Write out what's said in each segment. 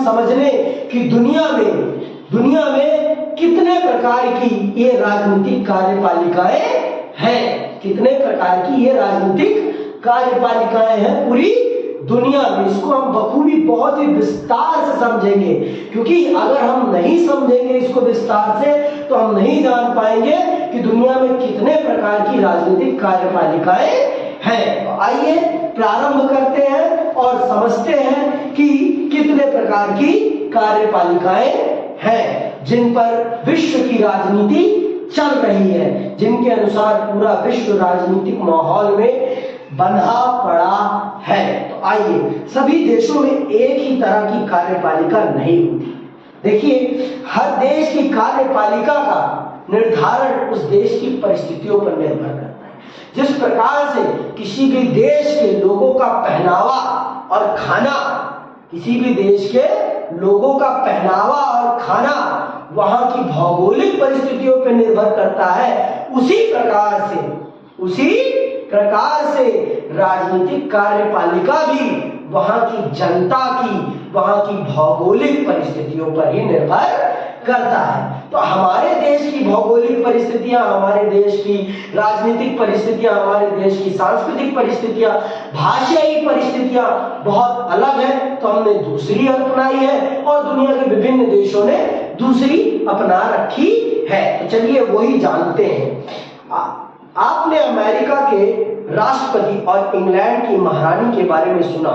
समझ लें कि दुनिया में कितने प्रकार की ये राजनीतिक कार्यपालिकाएं हैं, कितने प्रकार की ये राजनीतिक कार्यपालिकाएं हैं पूरी दुनिया में। इसको हम बखूबी बहुत ही विस्तार से समझेंगे, क्योंकि अगर हम नहीं समझेंगे इसको विस्तार से तो हम नहीं जान पाएंगे कि दुनिया में कितने प्रकार की राजनीतिक कार्यपालिकाएं हैं। तो आइए प्रारंभ करते हैं और समझते हैं कि कितने प्रकार की कार्यपालिकाएं हैं जिन पर विश्व की राजनीति चल रही है, जिनके अनुसार पूरा विश्व राजनीतिक माहौल में बंधा पड़ा है। तो आइए, सभी देशों में एक ही तरह की कार्यपालिका नहीं होती। देखिए, हर देश की कार्यपालिका का निर्धारण उस देश की परिस्थितियों पर निर्भर करता है। जिस प्रकार से किसी भी देश के लोगों का पहनावा और खाना, किसी भी देश के लोगों का पहनावा और खाना वहां की भौगोलिक परिस्थितियों पर निर्भर करता है, उसी प्रकार से राजनीतिक कार्यपालिका भी वहां की जनता की, वहां की भौगोलिक परिस्थितियों पर ही निर्भर करता है। तो हमारे देश की भौगोलिक परिस्थितियां, हमारे देश की राजनीतिक परिस्थितियां, हमारे देश की सांस्कृतिक परिस्थितियां, भाषाई परिस्थितियां बहुत अलग है, तो हमने दूसरी अपनाई है और दुनिया के विभिन्न देशों ने दूसरी अपना रखी है। तो चलिए वही जानते हैं। आपने अमेरिका के राष्ट्रपति और इंग्लैंड की महारानी के बारे में सुना,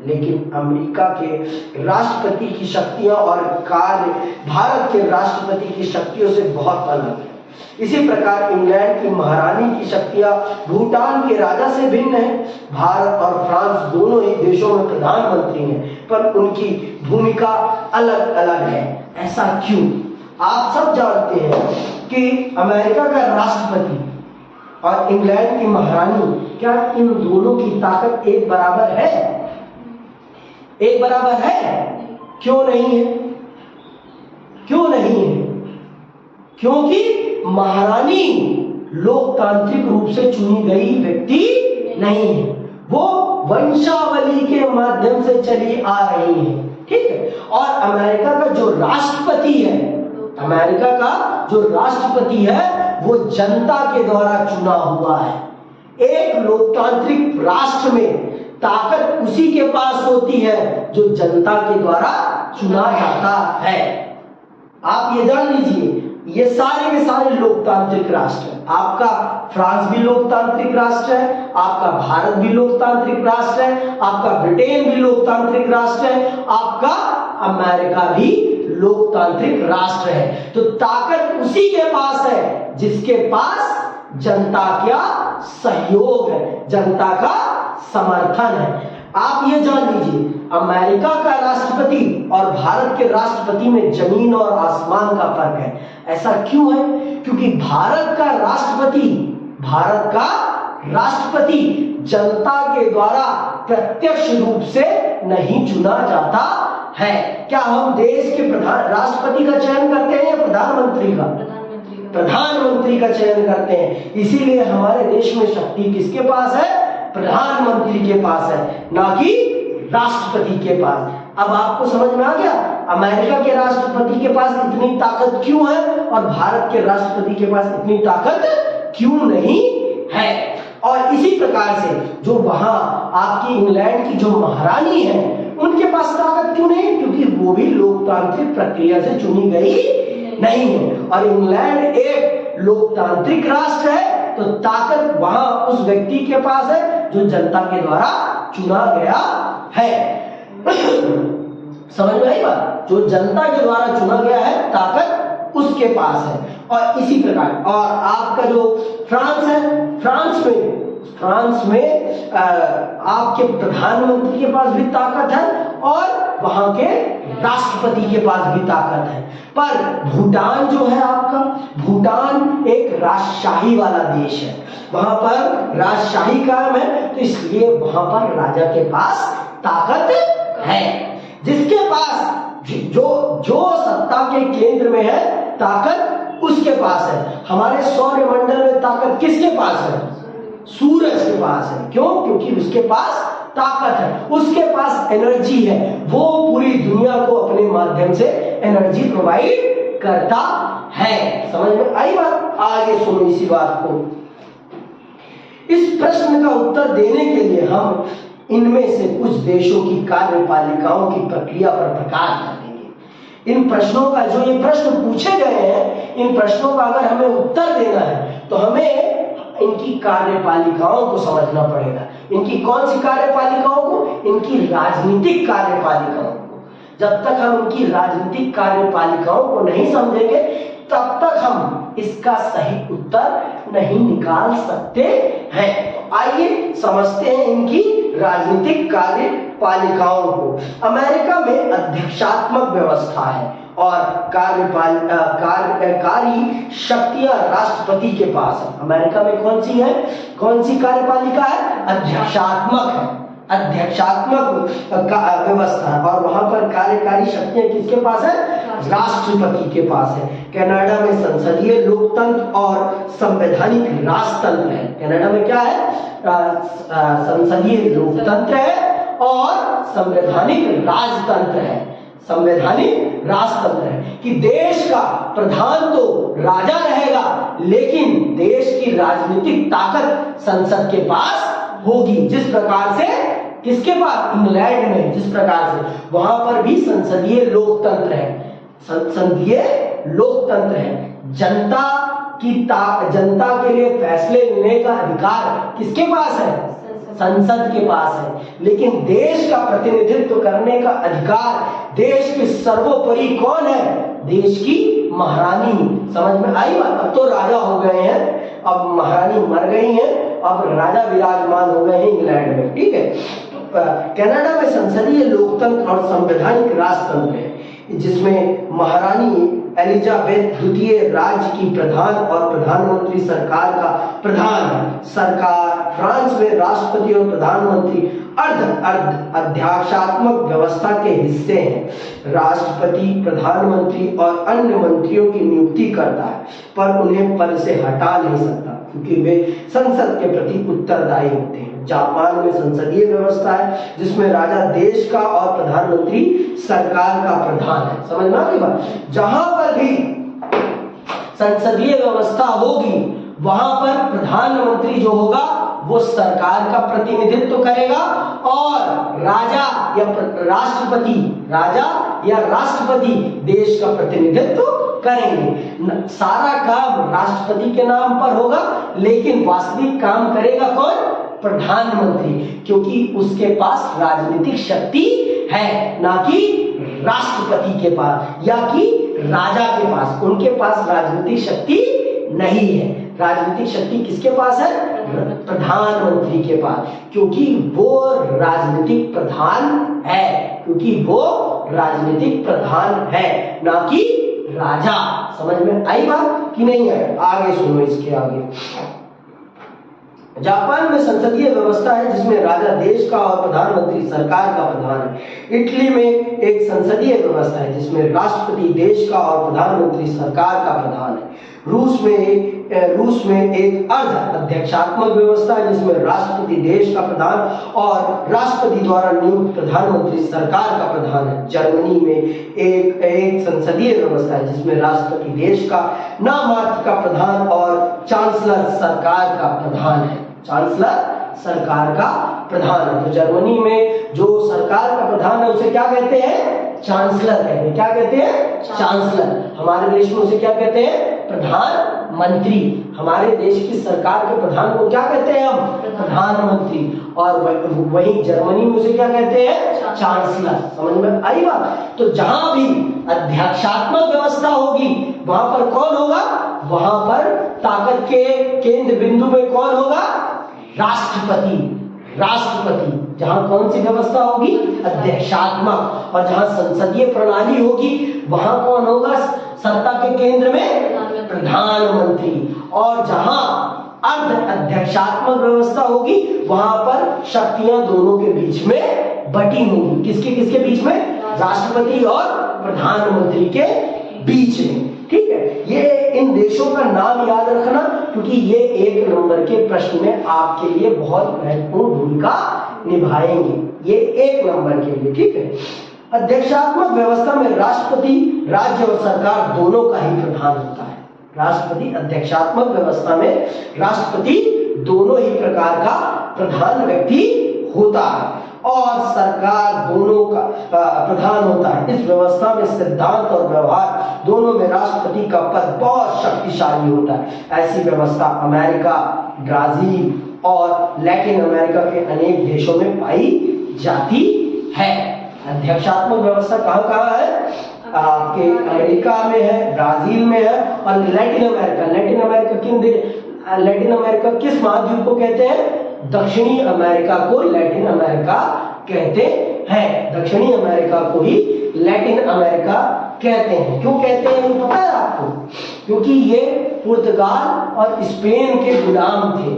लेकिन अमेरिका के राष्ट्रपति की शक्तियां और कार्य भारत के राष्ट्रपति की शक्तियों से बहुत अलग है। इसी प्रकार इंग्लैंड की महारानी की शक्तियां भूटान के राजा से भिन्न है। भारत और फ्रांस दोनों ही देशों में प्रधानमंत्री हैं, पर उनकी भूमिका अलग अलग है। ऐसा क्यों? आप सब जानते हैं कि अमेरिका का राष्ट्रपति और इंग्लैंड की महारानी, क्या इन दोनों की ताकत एक बराबर है? एक बराबर है? क्यों नहीं है? क्यों नहीं है? क्योंकि महारानी लोकतांत्रिक रूप से चुनी गई व्यक्ति नहीं है, वो वंशावली के माध्यम से चली आ रही है, ठीक है। और अमेरिका का जो राष्ट्रपति है, अमेरिका का जो राष्ट्रपति है वो जनता के द्वारा चुना हुआ है। एक लोकतांत्रिक राष्ट्र में ताकत उसी के पास होती है जो जनता के द्वारा चुना जाता है। आप ये जान लीजिए, ये सारे के सारे लोकतांत्रिक राष्ट्र हैं। आपका फ्रांस भी लोकतांत्रिक राष्ट्र है, आपका भारत भी लोकतांत्रिक राष्ट्र है, आपका ब्रिटेन भी लोकतांत्रिक राष्ट्र है, आपका अमेरिका भी लोकतांत्रिक राष्ट्र है। तो ताकत उसी के पास है जिसके पास जनता का सहयोग है, जनता का समर्थन है। आप ये जान लीजिए, अमेरिका का राष्ट्रपति और भारत के राष्ट्रपति में जमीन और आसमान का फर्क है। ऐसा क्यों है? क्योंकि भारत का राष्ट्रपति जनता के द्वारा प्रत्यक्ष रूप से नहीं चुना जाता है। क्या हम देश के राष्ट्रपति का चयन करते हैं या प्रधानमंत्री का? प्रधानमंत्री का चयन करते हैं। इसीलिए हमारे देश में शक्ति किसके पास है? प्रधानमंत्री के पास है, ना कि राष्ट्रपति के पास। अब आपको समझ में आ गया अमेरिका के राष्ट्रपति के पास इतनी ताकत क्यों है और भारत के राष्ट्रपति के पास इतनी ताकत क्यों नहीं है। और इसी प्रकार से जो वहां आपकी इंग्लैंड की जो महारानी है उनके पास ताकत क्यों नहीं? क्योंकि वो भी लोकतांत्रिक प्रक्रिया से चुनी गई नहीं है। और इंग्लैंड एक लोकतांत्रिक राष्ट्र है, तो ताकत वहां उस व्यक्ति के पास है जो जनता के द्वारा चुना गया है। समझ में आई बात? जो जनता के द्वारा चुना गया है ताकत उसके पास है। और इसी प्रकार और आपका जो फ्रांस है, फ्रांस में आपके प्रधानमंत्री के पास भी ताकत है और वहां के राष्ट्रपति के पास भी ताकत है। पर भूटान जो है आपका, भूटान एक राजशाही वाला देश है, वहां पर राजशाही कायम है, तो इसलिए वहां पर राजा के पास ताकत है। जिसके पास जो सत्ता के केंद्र में है ताकत उसके पास है। हमारे सौरमंडल में ताकत किसके पास है? सूरज के पास है। क्यों? क्योंकि उसके पास ताकत है, उसके पास एनर्जी है, वो पूरी दुनिया को अपने माध्यम से एनर्जी प्रोवाइड करता है। समझ में आई बात? आगे सुनो इसी बात को। इस प्रश्न का उत्तर देने के लिए हम इनमें से कुछ देशों की कार्यपालिकाओं की प्रक्रिया पर प्रकाश डालेंगे। इन प्रश्नों का, जो ये प्रश्न पूछे गए हैं, इन प्रश्नों का अगर हमें उत्तर देना है तो हमें इनकी कार्यपालिकाओं को समझना पड़ेगा। इनकी कौन सी कार्यपालिकाओं को? इनकी राजनीतिक कार्यपालिकाओं को। जब तक हम इनकी राजनीतिक कार्यपालिकाओं को नहीं समझेंगे तब तक हम इसका सही उत्तर नहीं निकाल सकते हैं। आइए समझते हैं इनकी राजनीतिक कार्यपालिकाओं को। अमेरिका में अध्यक्षात्मक व्यवस्था है और कार्यकारी शक्तियां राष्ट्रपति के पास है। अमेरिका में कौन सी है? कौन सी कार्यपालिका है? अध्यक्षात्मक है, अध्यक्षात्मक व्यवस्था है। और वहां पर कार्यकारी शक्तियां किसके पास है? राष्ट्रपति के पास है। कनाडा में संसदीय लोकतंत्र और संवैधानिक राजतंत्र है। कनाडा में क्या है? संसदीय लोकतंत्र है और संवैधानिक राजतंत्र है। संवैधानिक राजतंत्र है कि देश का प्रधान तो राजा रहेगा, लेकिन देश की राजनीतिक ताकत संसद के पास होगी। जिस प्रकार से किसके पास? इंग्लैंड में जिस प्रकार से वहां पर भी संसदीय लोकतंत्र है, संसदीय लोकतंत्र है। जनता के लिए फैसले लेने का अधिकार किसके पास है? संसद के पास है। लेकिन देश का प्रतिनिधित्व करने का अधिकार देश के सर्वोपरि कौन है? देश की महारानी। समझ में आई बात? अब तो राजा हो गए हैं, अब महारानी मर गई हैं, अब राजा विराजमान हो गए हैं इंग्लैंड में। ठीक है। कनाडा में संसदीय लोकतंत्र और संवैधानिक राजतंत्र है, जिसमें महारानी एलिजाबेथ द्वितीय राज्य की प्रधान और प्रधानमंत्री सरकार का प्रधान है। सरकार फ्रांस में राष्ट्रपति और प्रधानमंत्री अर्ध अध्यक्षात्मक व्यवस्था के हिस्से हैं। राष्ट्रपति प्रधानमंत्री और अन्य मंत्रियों की नियुक्ति करता है, पर उन्हें पद से हटा नहीं सकता क्योंकि वे संसद के प्रति उत्तरदायी होते हैं। जापान में संसदीय व्यवस्था है, जिसमें राजा देश का और प्रधानमंत्री सरकार का प्रधान है। समझ में आ गई बात? जहां पर भी संसदीय व्यवस्था होगी वहां पर प्रधानमंत्री जो होगा वो सरकार का प्रतिनिधित्व करेगा और राजा या राष्ट्रपति देश का प्रतिनिधित्व करेंगे। सारा काम राष्ट्रपति के नाम पर होगा, लेकिन वास्तविक काम करेगा कौन? प्रधानमंत्री, क्योंकि उसके पास राजनीतिक शक्ति है, ना कि राष्ट्रपति के पास या कि राजा के पास। उनके पास राजनीतिक शक्ति नहीं है। राजनीतिक शक्ति किसके पास है? प्रधानमंत्री के पास, क्योंकि वो राजनीतिक प्रधान है, क्योंकि वो राजनीतिक प्रधान है, ना कि राजा। समझ में आई बात कि नहीं है? आगे सुनो इसके आगे। जापान में संसदीय व्यवस्था है, जिसमें राजा देश का और प्रधानमंत्री सरकार का प्रधान है। इटली में एक संसदीय व्यवस्था है, जिसमें राष्ट्रपति देश का और प्रधानमंत्री सरकार का प्रधान है। रूस में एक अर्ध अध्यक्षात्मक व्यवस्था है, जिसमें राष्ट्रपति देश का प्रधान और राष्ट्रपति द्वारा नियुक्त प्रधानमंत्री सरकार का प्रधान है। जर्मनी में एक संसदीय व्यवस्था है, जिसमें राष्ट्रपति देश का नाममात्र का प्रधान और चांसलर सरकार का प्रधान है। चांसलर सरकार का प्रधान है। तो जर्मनी में जो सरकार का प्रधान है उसे क्या कहते हैं? चांसलर कहते हैं। क्या कहते हैं? चांसलर। हमारे देश में उसे क्या कहते हैं? प्रधानमंत्री। हमारे देश की सरकार के प्रधान को क्या कहते हैं हम? प्रधानमंत्री। और वही जर्मनी में उसे क्या कहते हैं? चांसलर। समझ में आई बात? तो जहां भी अध्यक्षात्मक व्यवस्था होगी वहां पर कौन होगा? वहां पर ताकत के केंद्र बिंदु में कौन होगा? राष्ट्रपति। जहां कौन सी व्यवस्था होगी? अध्यक्षात्मक। और जहां संसदीय प्रणाली होगी वहां कौन होगा सत्ता के केंद्र में? प्रधानमंत्री। और जहां अर्ध अध्यक्षात्मक व्यवस्था होगी वहां पर शक्तियां दोनों के बीच में बटी होंगी। किसके बीच में? राष्ट्रपति और प्रधानमंत्री के बीच में। ठीक है। ये इन देशों का नाम याद रखना, क्योंकि ये 1 नंबर के प्रश्न में आपके लिए बहुत महत्वपूर्ण भूमिका निभाएंगे। ये 1 नंबर के लिए, ठीक है। अध्यक्षात्मक व्यवस्था में राष्ट्रपति, राज्य और सरकार दोनों का ही प्रधान होता है। राष्ट्रपति, अध्यक्षात्मक व्यवस्था में राष्ट्रपति दोनों ही प्रकार का प्रधान व्यक्ति होता है और सरकार दोनों का प्रधान होता है। इस व्यवस्था में सिद्धांत और व्यवहार दोनों में राष्ट्रपति का पद बहुत शक्तिशाली होता है। ऐसी व्यवस्था अमेरिका, ब्राजील और लैटिन अमेरिका के अनेक देशों में पाई जाती है। अध्यक्षात्मक व्यवस्था कहाँ कहाँ है? आपके अमेरिका में है, ब्राजील में है और लैटिन अमेरिका। लैटिन अमेरिका किस महाद्वीप को कहते हैं? दक्षिणी अमेरिका को लैटिन अमेरिका कहते हैं। दक्षिणी अमेरिका को ही लैटिन अमेरिका कहते हैं। क्यों कहते हैं पता है आपको? क्योंकि ये पुर्तगाल और स्पेन के गुलाम थे।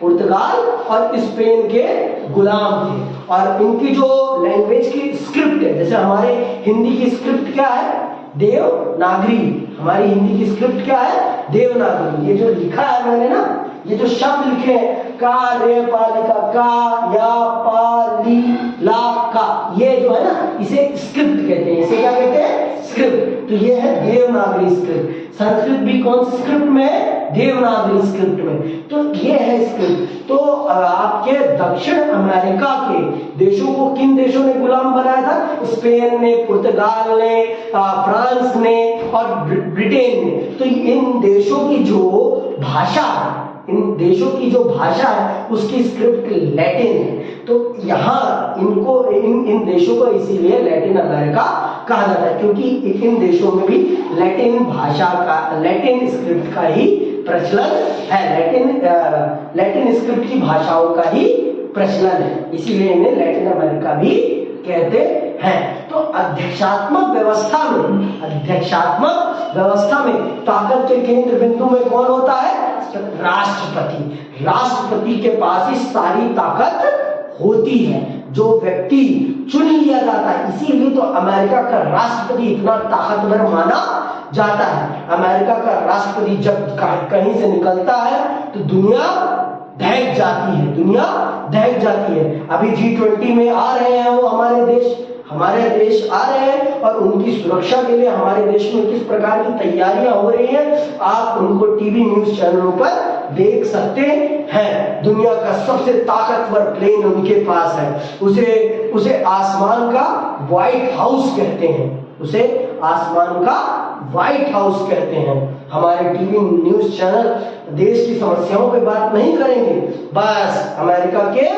पुर्तगाल और स्पेन के गुलाम थे और इनकी जो लैंग्वेज की स्क्रिप्ट है, जैसे हमारे हिंदी की स्क्रिप्ट क्या है? देवनागरी। हमारी हिंदी की स्क्रिप्ट क्या है? देवनागरी। ये जो लिखा है मैंने ना, ये जो शब्द लिखे हैं कार्यपालिका, का या पा ली ला का, ये जो है ना इसे स्क्रिप्ट कहते हैं। इसे क्या कहते हैं? स्क्रिप्ट। तो ये है देवनागरी स्क्रिप्ट। संस्कृत भी कौन सी स्क्रिप्ट में है? देवनागरी स्क्रिप्ट में। तो ये है स्क्रिप्ट। तो आपके दक्षिण अमेरिका के देशों को किन देशों ने गुलाम बनाया था? स्पेन ने, पुर्तगाल ने, फ्रांस ने और ब्रिटेन ने। तो इन देशों की जो भाषा है, इन देशों की जो भाषा है उसकी स्क्रिप्ट लैटिन है। तो यहाँ इनको इन देशों को इसीलिए लैटिन अमेरिका कहा जाता है, क्योंकि इन देशों में भी लैटिन भाषा का, लैटिन स्क्रिप्ट का ही प्रचलन है। लैटिन स्क्रिप्ट की भाषाओं का ही प्रचलन है, इसीलिए इन्हें लैटिन अमेरिका भी कहते हैं। तो अध्यक्षात्मक व्यवस्था में ताकत के केंद्र बिंदु में कौन होता है? राष्ट्रपति। राष्ट्रपति के पास ही सारी ताकत होती है, जो व्यक्ति चुन लिया जाता है। इसीलिए तो अमेरिका का राष्ट्रपति इतना ताकतवर माना जाता है। अमेरिका का राष्ट्रपति जब कहीं से निकलता है तो दुनिया दहक जाती है, दुनिया दहक जाती है। अभी G20 में आ रहे हैं वो हमारे देश आ रहे हैं और उनकी सुरक्षा के लिए हमारे देश में किस प्रकार की तैयारियां हो रही हैं आप उनको टीवी न्यूज चैनलों पर देख सकते हैं। दुनिया का सबसे ताकतवर प्लेन उनके पास है। उसे आसमान का व्हाइट हाउस कहते हैं। उसे आसमान का व्हाइट हाउस कहते हैं। हमारे टीवी न्यूज चैनल देश की समस्याओं पे बात नहीं करेंगे, बस अमेरिका के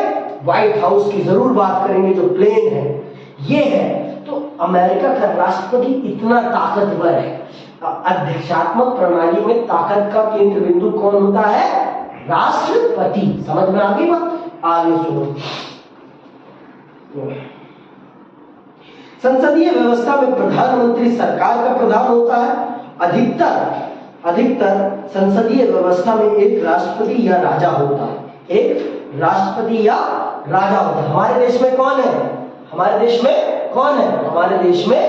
व्हाइट हाउस की जरूर बात करेंगे जो प्लेन है। ये है तो अमेरिका का राष्ट्रपति इतना ताकतवर है। अध्यक्षात्मक प्रणाली में ताकत का केंद्र बिंदु कौन होता है? राष्ट्रपति। समझ में आ गई बात? आगे सुनो। संसदीय व्यवस्था में प्रधानमंत्री सरकार का प्रधान होता है। अधिकतर संसदीय व्यवस्था में एक राष्ट्रपति या राजा होता है। एक राष्ट्रपति या राजा होता है। हमारे देश में कौन है? हमारे देश में कौन है? हमारे देश में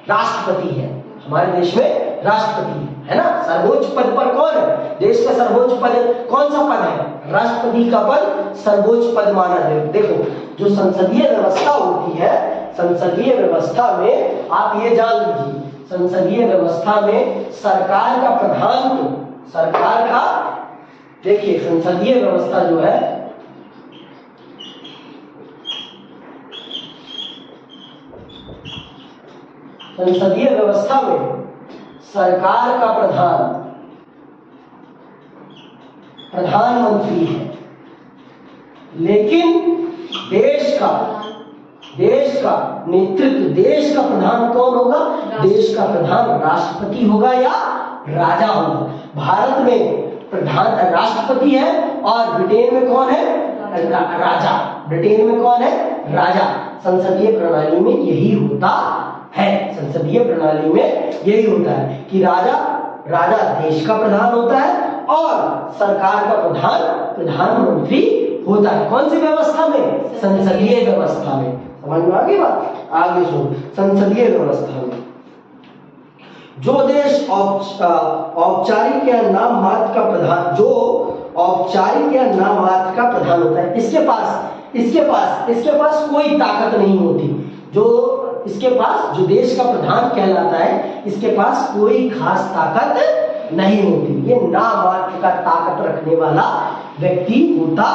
राष्ट्रपति है। हमारे देश में राष्ट्रपति है ना। सर्वोच्च पद पर कौन है? देश का सर्वोच्च पद कौन सा पद है? राष्ट्रपति का पद सर्वोच्च पद माना जाए। देखो जो संसदीय व्यवस्था होती है, संसदीय व्यवस्था में आप ये जान लीजिए, संसदीय व्यवस्था में सरकार का प्रधान, तो सरकार का, देखिए संसदीय व्यवस्था जो है संसदीय व्यवस्था में सरकार का प्रधानमंत्री है, लेकिन देश का नेतृत्व, देश का प्रधान कौन होगा? देश का प्रधान राष्ट्रपति होगा या राजा होगा। भारत में प्रधान राष्ट्रपति है और ब्रिटेन में कौन है? राजा। ब्रिटेन में कौन है? राजा। संसदीय प्रणाली में यही होता है। संसदीय प्रणाली में यही होता है कि राजा देश का प्रधान होता है और सरकार का प्रधानमंत्री होता है। कौन सी व्यवस्था में? संसदीय व्यवस्था में। समझ में आ गई बात? आगे सुनो। संसदीय व्यवस्था में जो देश औपचारिक या नाम मात्र का प्रधान, जो औपचारिक या नाम मात्र का प्रधान होता है, इसके पास इसके पास कोई ताकत नहीं होती। जो देश का प्रधान कहलाता है, इसके पास कोई खास ताकत नहीं होती। ये नामात्र का ताकत रखने वाला व्यक्ति होता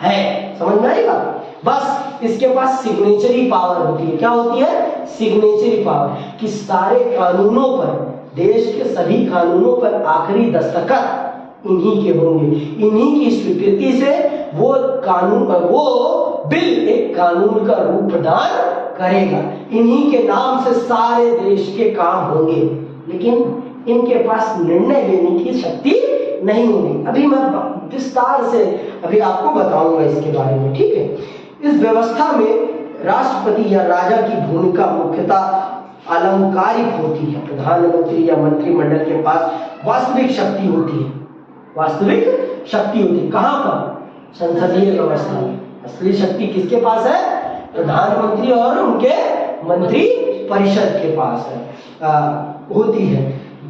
है। समझ में आई बात? बस इसके पास सिग्नेचरी पावर होती है। क्या होती है? सिग्नेचरी पावर, कि सारे कानूनों पर, देश के सभी कानूनों पर आखिरी दस्तखत इन्हीं के होंगे। इन्हीं की स्वीकृति से वो बिल एक कानून का रूप प्रदान करेगा। इन्हीं के नाम से सारे देश के काम होंगे, लेकिन इनके पास निर्णय लेने की शक्ति नहीं होगी। अभी मैं विस्तार से अभी आपको बताऊंगा इसके बारे में, ठीक है। इस व्यवस्था में राष्ट्रपति या राजा की भूमिका मुख्यतः अलंकारिक होती है। प्रधानमंत्री या मंत्रिमंडल के पास वास्तविक शक्ति होती है। वास्तविक शक्ति होती है कहां पर? संसदीय व्यवस्था में। असली शक्ति किसके पास है? प्रधानमंत्री और उनके मंत्री परिषद के पास होती है।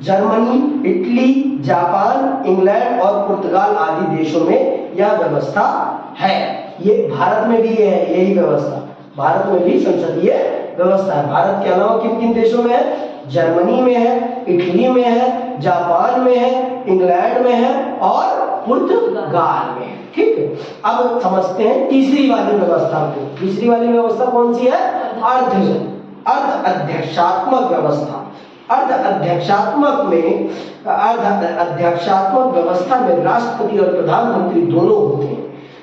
जर्मनी, इटली, जापान, इंग्लैंड और पुर्तगाल आदि देशों में यह व्यवस्था है। ये भारत में भी है यही व्यवस्था। भारत में भी संसदीय व्यवस्था है। भारत के अलावा किन किन देशों में है? जर्मनी में है, इटली में है, जापान में है, इंग्लैंड में है और पुर्तगाल में है। ठीक है, अब समझते हैं तीसरी वाली व्यवस्था को। तीसरी वाली व्यवस्था कौन सी है? अर्ध अध्यक्षात्मक व्यवस्था। अर्ध अध्यक्षात्मक व्यवस्था में राष्ट्रपति और प्रधानमंत्री दोनों होते हैं,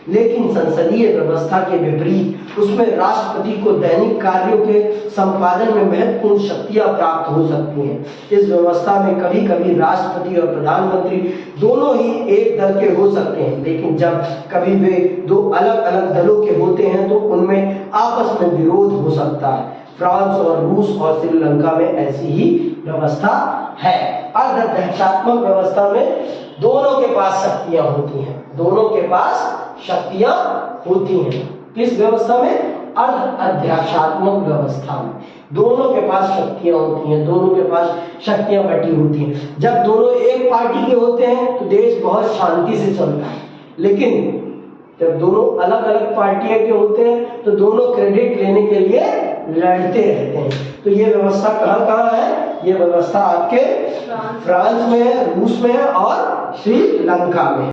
लेकिन संसदीय व्यवस्था के विपरीत उसमें राष्ट्रपति को दैनिक कार्यों के संपादन में महत्वपूर्ण शक्तियां प्राप्त हो सकती हैं। इस व्यवस्था में कभी कभी राष्ट्रपति और प्रधानमंत्री दोनों ही एक दल के हो सकते हैं, लेकिन जब कभी वे दो अलग अलग दलों के होते हैं तो उनमें आपस में विरोध हो सकता है। फ्रांस और रूस और श्रीलंका में ऐसी ही व्यवस्था है। अर्ध अध्यक्षात्मक व्यवस्था में दोनों के पास शक्तियां होती हैं। दोनों के पास शक्तियां होती हैं। किस व्यवस्था में? अर्ध अध्यक्षात्मक व्यवस्था में दोनों के पास शक्तियां होती हैं। दोनों के पास शक्तियां बटी होती हैं। जब दोनों एक पार्टी के होते हैं तो देश बहुत शांति से चलता है, लेकिन जब दोनों अलग अलग पार्टियां के होते हैं तो दोनों क्रेडिट लेने के लिए लड़ते रहते हैं। तो ये व्यवस्था कहाँ है? ये व्यवस्था आपके फ्रांस में है, रूस में है और श्रीलंका में।